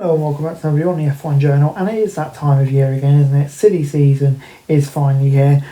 Hello and welcome back to another video on the F1 Journal, and it is that time of year again, isn't it? Silly season is finally here,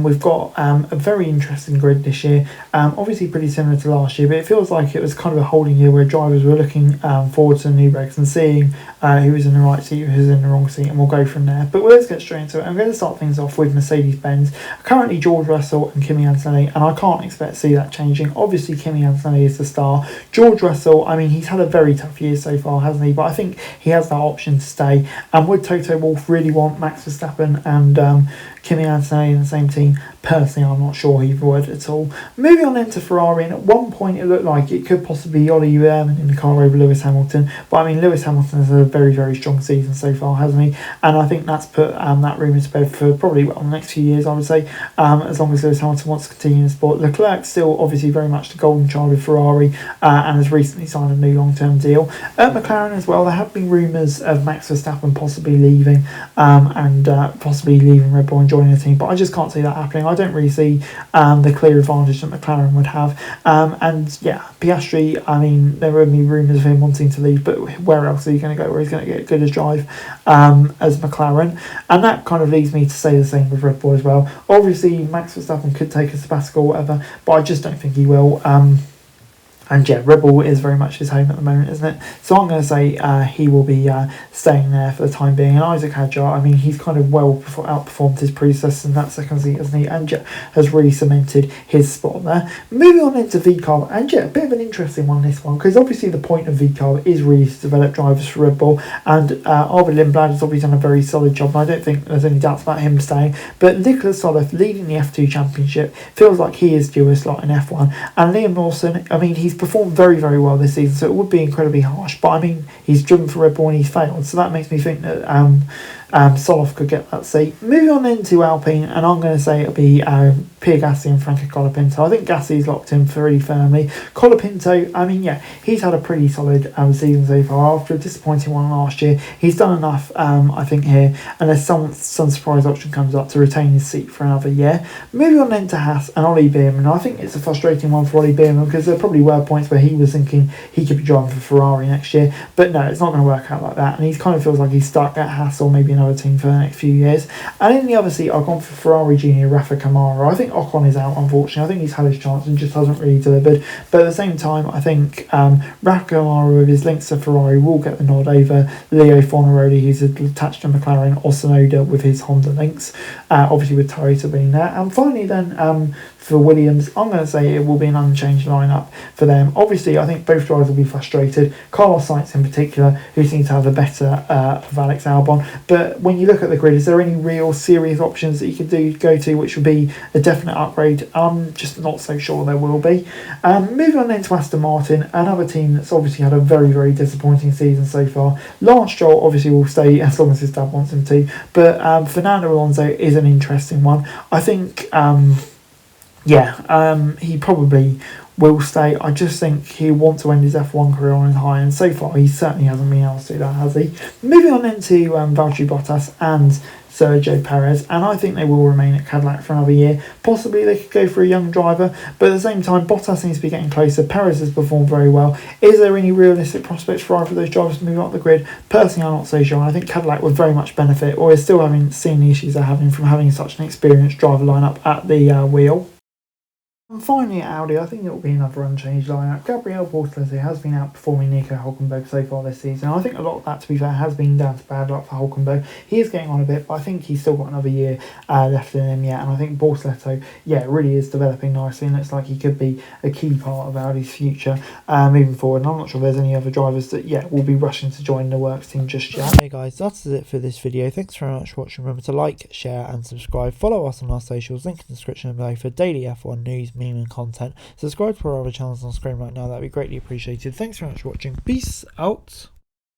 we've got a very interesting grid this year, obviously pretty similar to last year, but it feels like it was kind of a holding year where drivers were looking forward to the new regs and seeing who was in the right seat, who was in the wrong seat, and we'll go from there. But let's get straight into it. I'm going to start things off with Mercedes-Benz, currently George Russell and Kimi Antonelli, and I can't expect to see that changing. Obviously Kimi Antonelli is the star. George Russell, I mean, he's had a very tough year so far, hasn't he? But I think he has that option to stay. And would Toto Wolff really want Max Verstappen and Kimi Antonelli in the same team? Personally, I'm not sure he would at all. Moving on into Ferrari, and at one point it looked like it could possibly be Ollie Ehrman in the car over Lewis Hamilton. But I mean, Lewis Hamilton has had a very, very strong season so far, hasn't he? And I think that's put that rumour to bed for probably the next few years, I would say, as long as Lewis Hamilton wants to continue in the sport. Leclerc's still obviously very much the golden child of Ferrari and has recently signed a new long-term deal. At McLaren as well, there have been rumours of Max Verstappen possibly leaving and possibly leaving Red Bull and joining the team, but I just can't see that happening. I don't really see the clear advantage that McLaren would have. And yeah, Piastri, I mean, there were rumours of him wanting to leave, but where else are you going to go where he's going to get good as drive as McLaren? And that kind of leads me to say the same with Red Bull as well. Obviously, Max Verstappen could take a sabbatical or whatever, but I just don't think he will. And yeah, Red Bull is very much his home at the moment, isn't it? So I'm going to say he will be staying there for the time being. And Isaac Hadjar, I mean, he's kind of well outperformed his predecessors in that second seat, hasn't he? And yeah, has really cemented his spot there. Moving on into VCARB, and yeah, a bit of an interesting one, this one, because obviously the point of VCARB is really to develop drivers for Red Bull. And Arvid Lindblad has obviously done a very solid job, and I don't think there's any doubts about him staying. But Nicholas Soloth leading the F2 Championship feels like he is due a slot in F1. And Liam Lawson, I mean, he's performed very, very well this season, so it would be incredibly harsh. But I mean, he's driven for Red Bull and he's failed, so that makes me think that Soloth could get that seat. Moving on into Alpine, and I'm going to say it'll be Pierre Gasly and Franco Colapinto. I think Gasly's locked in pretty firmly. Colapinto, I mean, yeah, he's had a pretty solid season so far. After a disappointing one last year, he's done enough, I think, here, unless some surprise option comes up, to retain his seat for another year. Moving on then to Haas and Ollie Bearman. I think it's a frustrating one for Ollie Bearman, because there probably were points where he was thinking he could be driving for Ferrari next year, but no, it's not going to work out like that, and he kind of feels like he's stuck at Haas or maybe another team for the next few years. And in the other seat, I've gone for Ferrari Junior Rafa Kamara. I think Ocon is out, unfortunately. I think he's had his chance and just hasn't really delivered. But at the same time, I think Rafa Kamara, with his links to Ferrari, will get the nod over Leo Fornaroli, who's attached to McLaren, or Tsunoda with his Honda links, obviously with Toyota being there. And finally then, for Williams, I'm going to say it will be an unchanged lineup for them. Obviously, I think both drivers will be frustrated. Carlos Sainz in particular, who seems to have the better of Alex Albon. But when you look at the grid, is there any real serious options that you could go to which would be a definite upgrade? I'm just not so sure there will be. Moving on then to Aston Martin, another team that's obviously had a very, very disappointing season so far. Lance Stroll obviously will stay as long as his dad wants him to. But Fernando Alonso is an interesting one. I think... he probably will stay. I just think he'll want to end his F1 career on a high, and so far he certainly hasn't been able to do that, has he? Moving on into Valtteri Bottas and Sergio Perez, and I think they will remain at Cadillac for another year. Possibly they could go for a young driver, but at the same time, Bottas seems to be getting closer. Perez has performed very well. Is there any realistic prospects for either of those drivers to move up the grid? Personally, I'm not so sure. I think Cadillac would very much benefit, or is still seeing the issues they're having from having such an experienced driver lineup at the wheel. And finally at Audi, I think it will be another unchanged lineup. Gabriel Bortoletti has been outperforming Nico Hulkenberg so far this season. I think a lot of that, to be fair, has been down to bad luck for Hulkenberg. He is getting on a bit, but I think he's still got another year left in him yet. And I think Bortoletti, really is developing nicely, and looks like he could be a key part of Audi's future moving forward. And I'm not sure there's any other drivers that, will be rushing to join the works team just yet. Hey guys, that's it for this video. Thanks very much for watching. Remember to like, share and subscribe. Follow us on our socials, link in the description below for daily F1 news, meme and content. Subscribe to our other channels on screen right now, that'd be greatly appreciated. Thanks very much for watching. Peace out.